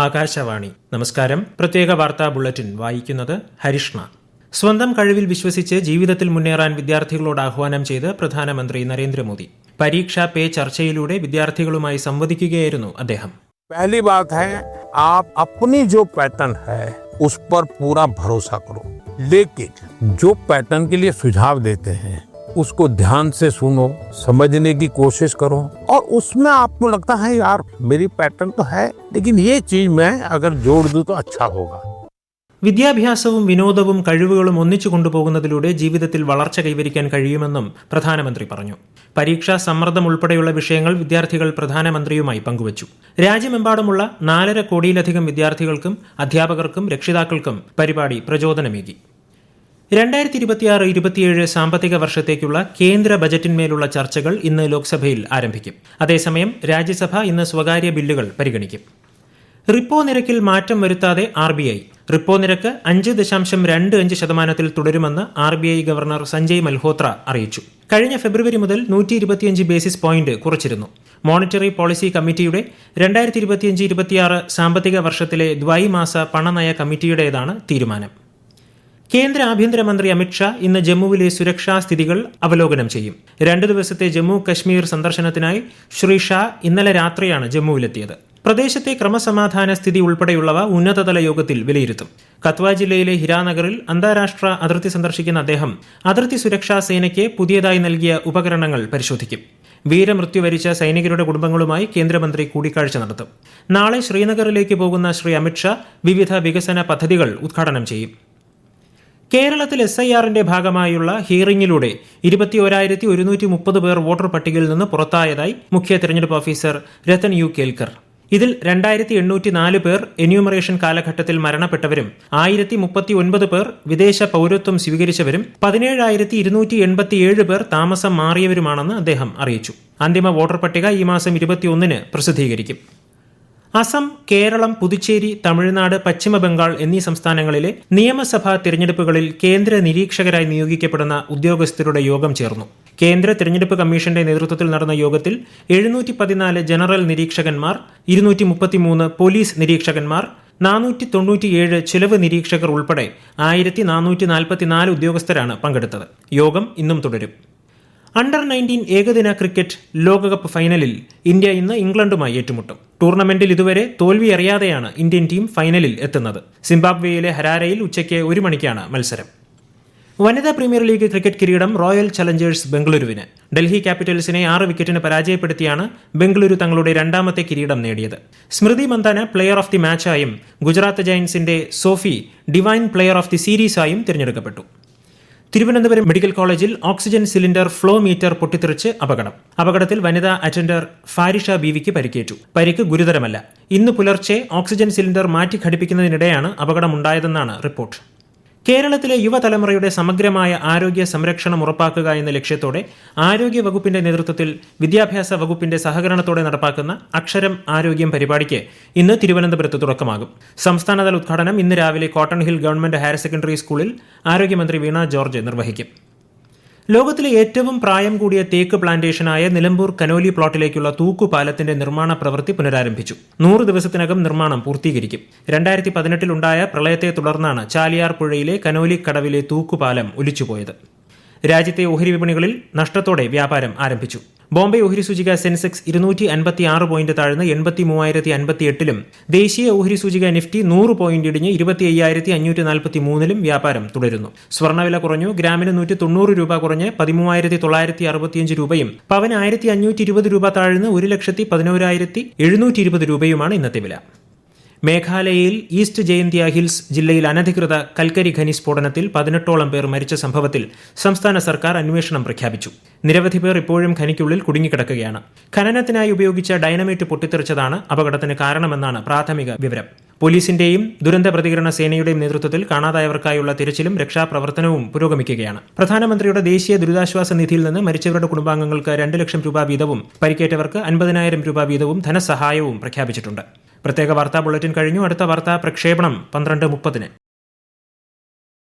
ആകാശവാണി. നമസ്കാരം. പ്രത്യേക വാർത്താ ബുള്ളറ്റിൻ വായിക്കുന്നത് ഹരിഷ്ണ. സ്വന്തം കഴിവിൽ വിശ്വസിച്ച് ജീവിതത്തിൽ മുന്നേറാൻ വിദ്യാർത്ഥികളോട് ആഹ്വാനം ചെയ്ത് പ്രധാനമന്ത്രി നരേന്ദ്രമോദി. പരീക്ഷാ പേ ചർച്ചയിലൂടെ വിദ്യാർത്ഥികളുമായി സംവദിക്കുകയായിരുന്നു അദ്ദേഹം. पहली बात है, आप अपनी जो पैटर्न है उस पर पूरा भरोसा करो, लेकिन जो पैटर्न के लिए सुझाव देते हैं उसको ध्यान से सुनो, समझने की कोशिश करो और उसमें आपको लगता है यार मेरी पैटर्न तो है लेकिन ये चीज मैं अगर जोड़ दूं तो अच्छा होगा. വിദ്യാഭ്യാസവും വിനോദവും കഴിവുകളും ഒന്നിച്ചു കൊണ്ടുപോകുന്നതിലൂടെ ജീവിതത്തിൽ വളർച്ച കൈവരിക്കാൻ കഴിയുമെന്നും പ്രധാനമന്ത്രി പറഞ്ഞു. പരീക്ഷാ സമ്മർദ്ദം ഉൾപ്പെടെയുള്ള വിഷയങ്ങൾ വിദ്യാർത്ഥികൾ പ്രധാനമന്ത്രിയുമായി പങ്കുവച്ചു. രാജ്യമെമ്പാടുമുള്ള 4.5 കോടിയിലധികം വിദ്യാർത്ഥികൾക്കും അധ്യാപകർക്കും രക്ഷിതാക്കൾക്കും പരിപാടി പ്രചോദനമേകി. 2026-27 സാമ്പത്തിക വർഷത്തേക്കുള്ള കേന്ദ്ര ബജറ്റിന്മേലുള്ള ചർച്ചകൾ ഇന്ന് ലോക്സഭയിൽ ആരംഭിക്കും. അതേസമയം രാജ്യസഭ ഇന്ന് സ്വകാര്യ ബില്ലുകൾ പരിഗണിക്കും. റിപ്പോ നിരക്കിൽ മാറ്റം വരുത്താതെ RBI. റിപ്പോ നിരക്ക് 5.25% തുടരുമെന്ന് RBI ഗവർണർ സഞ്ജയ് മൽഹോത്ര അറിയിച്ചു. കഴിഞ്ഞ ഫെബ്രുവരി മുതൽ 125 ബേസിസ് പോയിന്റ് കുറച്ചിരുന്നു. മോണിറ്ററി പോളിസി കമ്മിറ്റിയുടെ 2025-26 സാമ്പത്തിക വർഷത്തിലെ ദ്വൈമാസ പണനയ കമ്മിറ്റിയുടേതാണ് തീരുമാനം. കേന്ദ്ര ആഭ്യന്തരമന്ത്രി അമിത്ഷാ ഇന്ന് ജമ്മുവിലെ സുരക്ഷാ സ്ഥിതികൾ അവലോകനം ചെയ്യും. 2 ദിവസത്തെ ജമ്മു കശ്മീർ സന്ദർശനത്തിനായി ശ്രീ ഷാ ഇന്നലെ രാത്രിയാണ് ജമ്മുവിലെത്തിയത്. പ്രദേശത്തെ ക്രമസമാധാന സ്ഥിതി ഉൾപ്പെടെയുള്ളവ ഉന്നതതല യോഗത്തിൽ വിലയിരുത്തും. കത്വ ജില്ലയിലെ ഹിരാനഗറിൽ അന്താരാഷ്ട്ര അതിർത്തി സന്ദർശിക്കുന്ന അദ്ദേഹം അതിർത്തി സുരക്ഷാ സേനയ്ക്ക് പുതിയതായി നൽകിയ ഉപകരണങ്ങൾ പരിശോധിക്കും. വീരമൃത്യു വരിച്ച സൈനികരുടെ കുടുംബങ്ങളുമായി കേന്ദ്രമന്ത്രി കൂടിക്കാഴ്ച നടത്തും. നാളെ ശ്രീനഗറിലേക്ക് പോകുന്ന ശ്രീ അമിത്ഷാ വിവിധ വികസന പദ്ധതികൾ ഉദ്ഘാടനം ചെയ്യും. കേരളത്തിൽ SIRന്റെ ഭാഗമായുള്ള ഹിയറിംഗിലൂടെ 21,130 പേർ വോട്ടർ പട്ടികയിൽ നിന്ന് പുറത്തായതായി മുഖ്യ തെരഞ്ഞെടുപ്പ് ഓഫീസർ രത്തൻ യു കേൽക്കർ. ഇതിൽ 2,804 പേർ എന്യൂമറേഷൻ കാലഘട്ടത്തിൽ മരണപ്പെട്ടവരും 1,039 പേർ വിദേശ പൗരത്വം സ്വീകരിച്ചവരും 17,287 പേർ താമസം മാറിയവരുമാണെന്ന് അദ്ദേഹം അറിയിച്ചു. അന്തിമ വോട്ടർ പട്ടിക ഈ മാസം 21-ന് പ്രസിദ്ധീകരിക്കും. അസം, കേരളം, പുതുച്ചേരി, തമിഴ്നാട്, പശ്ചിമ ബംഗാൾ എന്നീ സംസ്ഥാനങ്ങളിലെ നിയമസഭാ തിരഞ്ഞെടുപ്പുകളിൽ കേന്ദ്ര നിരീക്ഷകരായി നിയോഗിക്കപ്പെടുന്ന ഉദ്യോഗസ്ഥരുടെ യോഗം ചേർന്നു. കേന്ദ്ര തിരഞ്ഞെടുപ്പ് കമ്മീഷന്റെ നേതൃത്വത്തിൽ നടന്ന യോഗത്തിൽ 714 ജനറൽ നിരീക്ഷകന്മാർ, 233 പോലീസ് നിരീക്ഷകന്മാർ, 497 ചിലവ് നിരീക്ഷകർ ഉൾപ്പെടെ 1,444 ഉദ്യോഗസ്ഥരാണ് പങ്കെടുത്തത്. യോഗം ഇന്നും തുടരും. അണ്ടർ-19 ഏകദിന ക്രിക്കറ്റ് ലോകകപ്പ് ഫൈനലിൽ ഇന്ത്യ ഇന്ന് ഇംഗ്ലണ്ടുമായി ഏറ്റുമുട്ടും. ടൂർണമെന്റിൽ ഇതുവരെ തോൽവി അറിയാതെയാണ് ഇന്ത്യൻ ടീം ഫൈനലിൽ എത്തുന്നത്. സിംബാബ്വേയിലെ ഹരാരയിൽ ഉച്ചയ്ക്ക് 1 മണിക്കാണ് മത്സരം. വനിതാ പ്രീമിയർ ലീഗ് ക്രിക്കറ്റ് കിരീടം റോയൽ ചലഞ്ചേഴ്സ് ബംഗളൂരുവിന്. ഡൽഹി ക്യാപിറ്റൽസിനെ 6 വിക്കറ്റിന് പരാജയപ്പെടുത്തിയാണ് ബംഗളൂരു തങ്ങളുടെ 2ാമത്തെ കിരീടം നേടിയത്. Smriti Mandhana player of the മാച്ചായും ഗുജറാത്ത് ജയന്റ്സിന്റെ Sophie Devine player of the സീരീസായും തിരഞ്ഞെടുക്കപ്പെട്ടു. തിരുവനന്തപുരം മെഡിക്കൽ കോളേജിൽ ഓക്സിജൻ സിലിണ്ടർ ഫ്ലോ മീറ്റർ പൊട്ടിത്തെറിച്ച് അപകടത്തിൽ വനിതാ അറ്റൻഡർ ഫാരിഷ ബീവിക്ക് പരിക്കേറ്റു. പരിക്ക് ഗുരുതരമല്ല. ഇന്ന് പുലർച്ചെ ഓക്സിജൻ സിലിണ്ടർ മാറ്റി ഘടിപ്പിക്കുന്നതിനിടെയാണ് അപകടമുണ്ടായതെന്നാണ് റിപ്പോർട്ട്. കേരളത്തിലെ യുവതലമുറയുടെ സമഗ്രമായ ആരോഗ്യ സംരക്ഷണം ഉറപ്പാക്കുക എന്ന ലക്ഷ്യത്തോടെ ആരോഗ്യ വകുപ്പിന്റെ നേതൃത്വത്തിൽ വിദ്യാഭ്യാസ വകുപ്പിന്റെ സഹകരണത്തോടെ നടപ്പാക്കുന്ന അക്ഷരം ആരോഗ്യം പരിപാടിക്ക് ഇന്ന് തിരുവനന്തപുരത്ത് തുടക്കമാകും. സംസ്ഥാനതല ഉദ്ഘാടനം ഇന്ന് രാവിലെ cotton hill government higher secondary സ്കൂളിൽ ആരോഗ്യമന്ത്രി വീണ ജോർജ് നിർവഹിക്കും. ലോകത്തിലെ ഏറ്റവും പ്രായം കൂടിയ തേക്ക് പ്ലാന്റേഷനായ നിലമ്പൂർ കനോലി പ്ലോട്ടിലേക്കുള്ള തൂക്കുപാലത്തിന്റെ നിർമ്മാണ പ്രവൃത്തി പുനരാരംഭിച്ചു. 100 ദിവസത്തിനകം നിർമ്മാണം പൂർത്തീകരിക്കും. 2018 ഉണ്ടായ പ്രളയത്തെ തുടർന്നാണ് ചാലിയാർ പുഴയിലെ കനോലി കടവിലെ തൂക്കുപാലം ഒലിച്ചുപോയത്. രാജ്യത്തെ ഓഹരി വിപണികളിൽ നഷ്ടത്തോടെ വ്യാപാരം ആരംഭിച്ചു. ബോംബെ ഓഹരി സൂചിക സെൻസെക്സ് 256 പോയിന്റ് താഴ്ന്ന് 83,058-ലും ദേശീയ ഓഹരി സൂചിക നിഫ്റ്റി 100 പോയിന്റ് ഇടിഞ്ഞ് 25,543-ലും വ്യാപാരം തുടരുന്നു. സ്വർണ്ണവില കുറഞ്ഞു. ഗ്രാമിന് 190 രൂപ കുറഞ്ഞ് 13,965 രൂപയും പവന് 1,520 രൂപ താഴ്ന്ന് 1,11,720 രൂപയുമാണ് ഇന്നത്തെ വില. മേഘാലയയിൽ ഈസ്റ്റ് ജയന്തിയ ഹിൽസ് ജില്ലയിൽ അനധികൃത കൽക്കരി ഖനി സ്ഫോടനത്തിൽ 18ഓളം പേർ മരിച്ച സംഭവത്തിൽ സംസ്ഥാന സർക്കാർ അന്വേഷണം പ്രഖ്യാപിച്ചു. നിരവധി പേർ ഇപ്പോഴും ഖനിക്കുള്ളിൽ കുടുങ്ങിക്കിടക്കുകയാണ്. ഖനനത്തിനായി ഉപയോഗിച്ച ഡൈനമൈറ്റ് പൊട്ടിത്തെറിച്ചതാണ് അപകടത്തിന് കാരണമെന്നാണ് പ്രാഥമിക വിവരം. പോലീസിന്റെയും ദുരന്ത പ്രതികരണ സേനയുടെയും നേതൃത്വത്തിൽ കാണാതായവർക്കായുള്ള തിരച്ചിലും രക്ഷാപ്രവർത്തനവും പുരോഗമിക്കുകയാണ്. പ്രധാനമന്ത്രിയുടെ ദേശീയ ദുരിതാശ്വാസ നിധിയിൽ നിന്ന് മരിച്ചവരുടെ കുടുംബാംഗങ്ങൾക്ക് 2 ലക്ഷം രൂപ വീതവും പരിക്കേറ്റവർക്ക് 50,000 രൂപ വീതവും ധനസഹായവും പ്രഖ്യാപിച്ചിട്ടുണ്ട്. പ്രത്യേക വാർത്താ ബുള്ളറ്റിൻ കഴിഞ്ഞു. അടുത്ത വാർത്താ പ്രക്ഷേപണം 12:30-ന്.